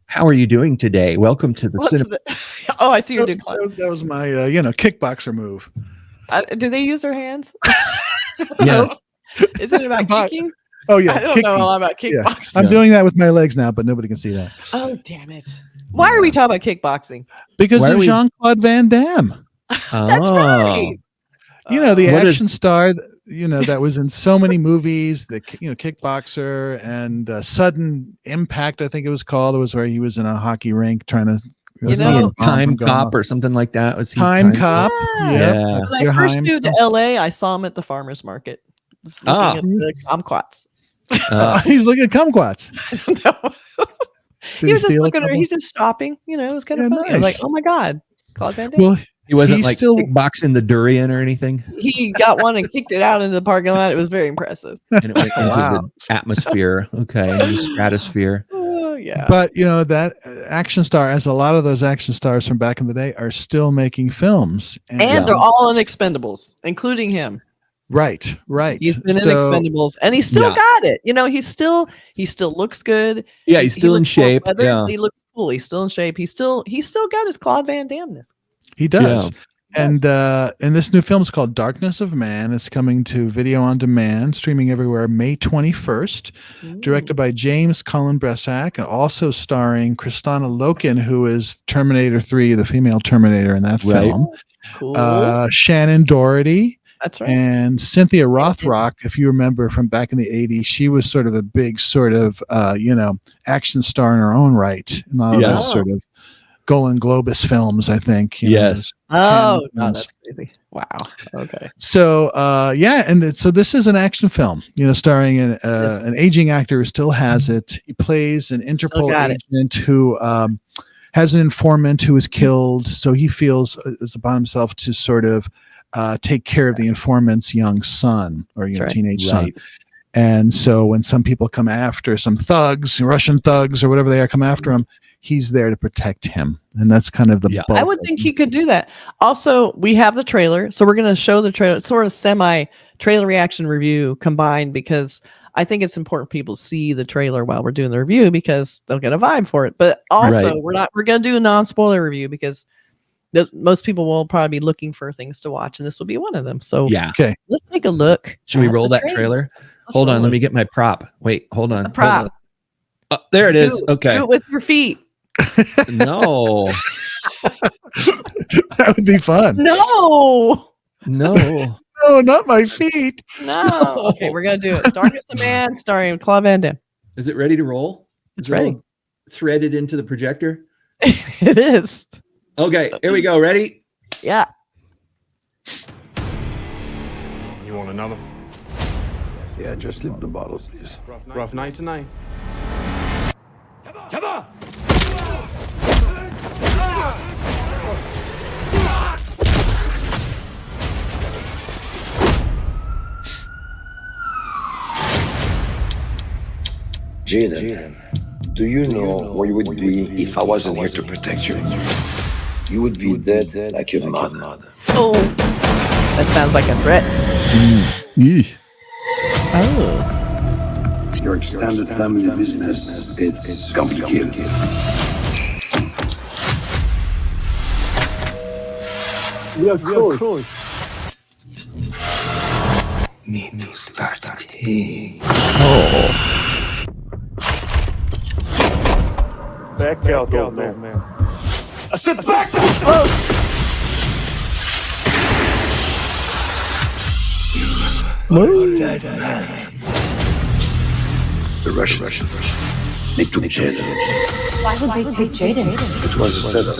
How are you doing today? Welcome to the cinema. Oh, I see you did. That was my, kickboxer move. Do they use their hands? Yeah. Is it about kicking? Oh yeah, I don't know a lot about kickboxing. Yeah. I'm doing that with my legs now, but nobody can see that. Oh damn it! Why are we talking about kickboxing? Because of Jean-Claude Van Damme. That's right. The action star. That was in so many movies. The kickboxer and Sudden Impact, I think it was called. It was where he was in a hockey rink trying to. Time Cop or something like that. Was he Time Cop? Yeah. When I first moved to LA, I saw him at the farmer's market. Just looking at the kumquats. He was looking at kumquats. He was just looking at her. He's just shopping. It was kind of funny. Nice. I was like, oh my God. Claude Van Damme. Well, he wasn't like kickboxing the durian or anything. He got one and kicked it out into the parking lot. It was very impressive. And it went into the atmosphere. Okay. The stratosphere. Oh, yeah. But, that action star, as a lot of those action stars from back in the day, are still making films. And they're all in Expendables, including him. Right. He's been in Expendables, and he's still got it. He still looks good. Yeah, he's still in shape. Yeah. He looks cool. He's still in shape. He's still got his Claude Van Damme-ness. He does. Yeah. And this new film is called Darkness of Man. It's coming to video on demand, streaming everywhere May 21st. Directed by James Cullen Bressack, and also starring Kristanna Loken, who is Terminator 3, the female Terminator in that film. Cool. Shannen Doherty. That's right. And Cynthia Rothrock, if you remember from back in the 80s, she was sort of a big action star in her own right. In all of those sort of Golden Globus films, I think. Yes. No, that's crazy. Wow. Okay. So, so this is an action film, starring an aging actor who still has it. He plays an Interpol agent who has an informant who is killed. So he feels it's upon himself to sort of take care of the informant's young son or teenage son. And so when some people come after some thugs, Russian thugs or whatever they are, come after him, he's there to protect him. And that's kind of the I would think he could do that. Also, we have the trailer, so we're going to show the trailer. It's sort of semi-trailer reaction review combined, because I think it's important people see the trailer while we're doing the review, because they'll get a vibe for it. But also, we're going to do a non-spoiler review, because most people will probably be looking for things to watch, and this will be one of them. So okay, let's take a look. Should we roll that trailer? Hold on, let me get my prop. Wait, hold on. The prop. Oh, there it is. Okay. Do it with your feet. No. That would be fun. No, not my feet. No. Okay, we're going to do it. Darkness of Man, starring Claude Van Damme. Is it ready to roll? It's ready. Threaded into the projector? It is. Okay, here we go. Ready? Yeah. You want another? Yeah, just leave the bottle, please. Rough night tonight. Come on! Jaden, do you know where you would be if I wasn't here to protect you? You would be dead like your mother. Oh, that sounds like a threat. Oh. Your extended family business, it's complicated. We are close. Need to start acting. Oh. Back out, old man. I said back out! That man. The Russians. They took Jaden. Why would they take Jaden? It was a setup.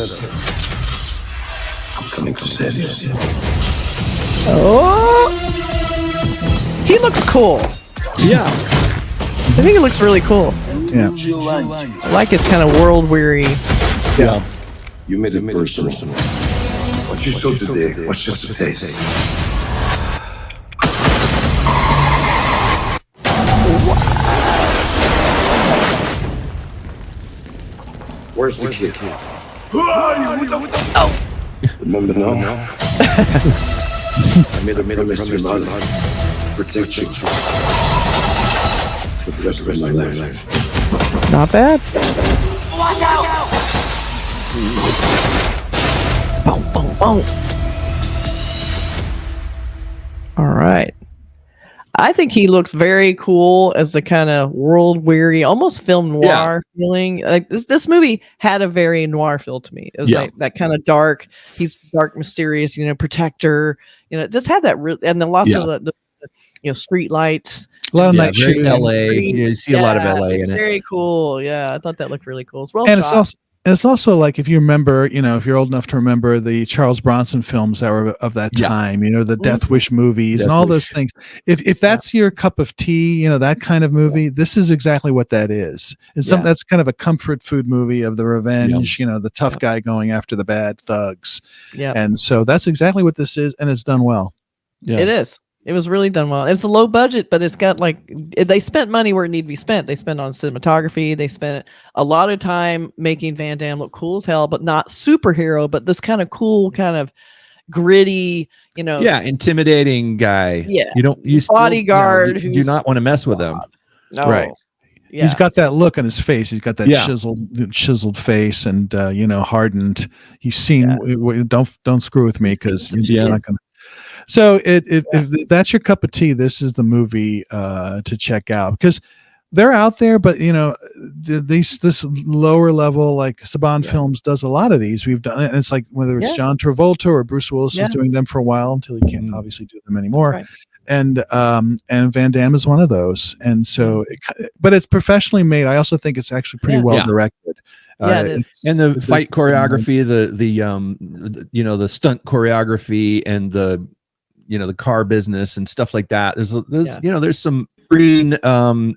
I'm coming to save you. Oh. He looks cool. Yeah. I think he looks really cool. Yeah. I like his kind of world weary. Yeah. You made it personal. What you saw today was just a taste. Where's the kid? Who are you? Oh! Remember now? I made a promise to your mother. Protect you. the rest of my life. Not bad. Boom, boom, boom. All right. I think he looks very cool as the kind of world weary, almost film noir feeling. Like this movie had a very noir feel to me. It was like that kind of dark. He's dark, mysterious, protector. It just had that, and then lots of the street lights. A lot of night shooting. LA. You see a lot of LA in it. Very cool. Yeah, I thought that looked really cool. And it's also like, if you remember, if you're old enough to remember the Charles Bronson films that were of that time, the Death Wish movies and all those things. If that's your cup of tea, that kind of movie, this is exactly what that is. It's something that's kind of a comfort food movie of the revenge, the tough guy going after the bad thugs. Yeah. And so that's exactly what this is, and it's done well. Yeah. It is. It was really done well. It's a low budget, but it's got they spent money where it needed to be spent. They spent on cinematography. They spent a lot of time making Van Damme look cool as hell, but not superhero, but this kind of cool, kind of gritty, intimidating guy. Yeah. You bodyguard. You do not want to mess with him. No. Right. Yeah. He's got that look on his face. He's got that chiseled face and, hardened. He's seen, don't screw with me, because he's not going to. So if that's your cup of tea, this is the movie to check out, because they're out there. But this lower level, like Saban Films does a lot of these. We've done, and it's like whether it's John Travolta or Bruce Willis was doing them for a while until he can't obviously do them anymore. Right. And Van Damme is one of those. And so, but it's professionally made. I also think it's actually pretty well directed. It is. And the fight choreography, the stunt choreography, and the car business and stuff like that. There's some green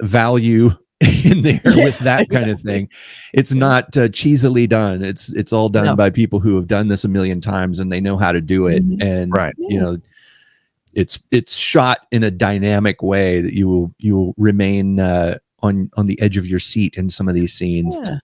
value in there with that kind of thing. It's not cheesily done. It's all done by people who have done this a million times, and they know how to do it. And it's shot in a dynamic way that you will remain on the edge of your seat in some of these scenes. Yeah.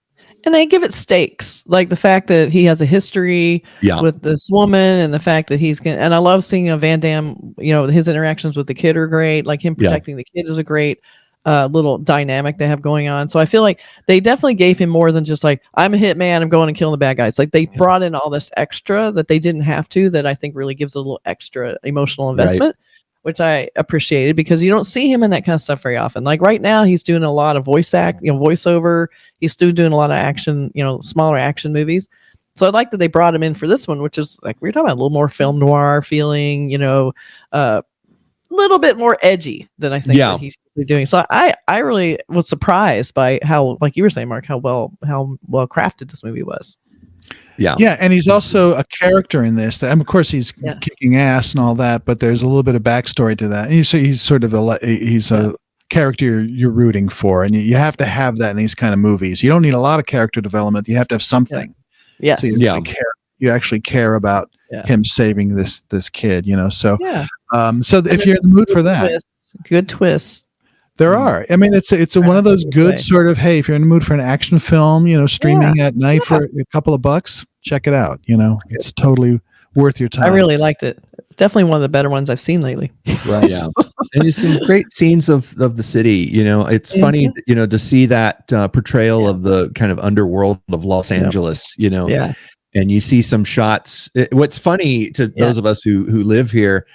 And they give it stakes, like the fact that he has a history with this woman, and the fact that and I love seeing a Van Damme, his interactions with the kid are great. Like him protecting the kid is a great little dynamic they have going on. So I feel like they definitely gave him more than just like, I'm a hitman, I'm going and killing the bad guys. Like they brought in all this extra that they didn't have to, that I think really gives a little extra emotional investment. Right. Which I appreciated, because you don't see him in that kind of stuff very often. Like right now, he's doing a lot of voiceover. He's still doing a lot of action, smaller action movies. So I like that they brought him in for this one, which is like, we're talking about a little more film noir feeling, a little bit more edgy than I think that he's doing. So I really was surprised by how, like you were saying, Mark, how well crafted this movie was. Yeah, and he's also a character in this. Of course, he's kicking ass and all that, but there's a little bit of backstory to that. And he's sort of a character you're rooting for, and you have to have that in these kind of movies. You don't need a lot of character development. You have to have something. Yes. So you actually care about him saving this kid. So so if you're in the mood for that, good twists. There are. I mean, it's one of those good sort of, hey, if you're in the mood for an action film, streaming at night for a couple of bucks, check it out. It's totally worth your time. I really liked it. It's definitely one of the better ones I've seen lately. Right. Yeah. And there's some great scenes of the city. It's funny, to see that portrayal of the kind of underworld of Los Angeles, and you see some shots. What's funny to those of us who live here,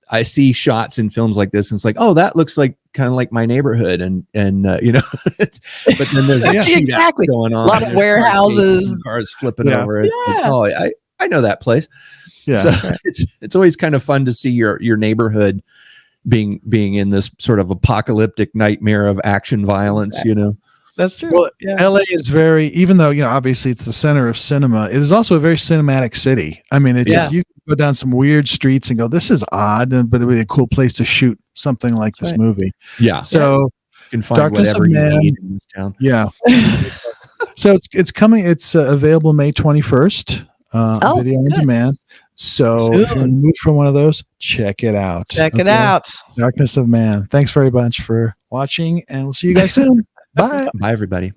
I see shots in films like this, and it's like, oh, that looks like kind of like my neighborhood, and but then there's a shootout going on, a lot of warehouses, cars flipping over. Yeah. Like, oh, I know that place. Yeah, so it's always kind of fun to see your neighborhood being in this sort of apocalyptic nightmare of action violence. Exactly. That's true. Well, LA is very, even though obviously it's the center of cinema, it is also a very cinematic city. I mean, you can go down some weird streets and go, this is odd, but it would be a cool place to shoot something like this movie. Yeah. So you can find whatever you need in this town. Yeah. So it's coming. It's available May 21st. Video on demand. So if you're in the mood for one of those, check it out. Check it out. Darkness of Man. Thanks very much for watching, and we'll see you guys soon. Bye. Bye, everybody.